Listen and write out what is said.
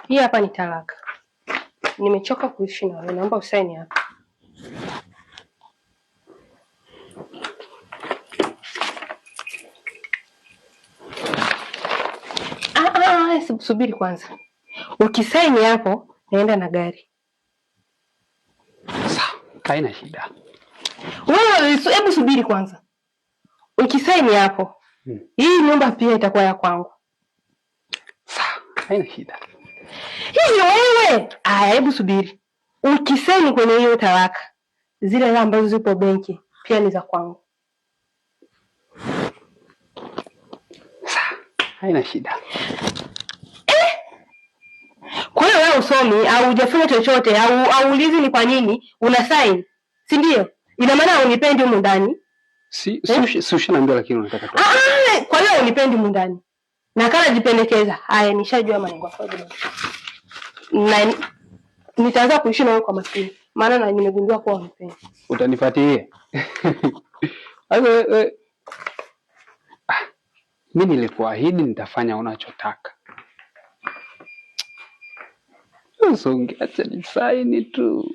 Hii hapa ni talaka. Nimechoka kuishi na wewe. Naomba usaini hapa. Subiri kwanza. Ukisaini hapo, naenda na gari. Sawa, haina shida. Wewe hebu subiri kwanza. Ukisaini hapo, hii nyumba pia itakuwa ya kwangu. Sawa, haina shida. Hivyo wewe, hebu subiri. Ukisaini kwenye hiyo talaka, zile hela ambazo zipo benki pia ni za kwangu. Sawa, haina shida. Kwa hiyo wewe usomi au hujafanya chochote au ulizi ni kwa nini una sign? Si ndio? Ina maana unipendi huko ndani? Si naambia lakini unataka tu. Kwa hiyo unipendi huko ndani. Na kama jipendekeza, haya nishajua malengo yako. Na nitaanza kuishi na wewe kwa makini. Maana na nimegundua kuwa unipendi. Utanifuatilia. Wewe mimi nilikuahidi nitafanya unachotaka. Usongeacha ni saini tu.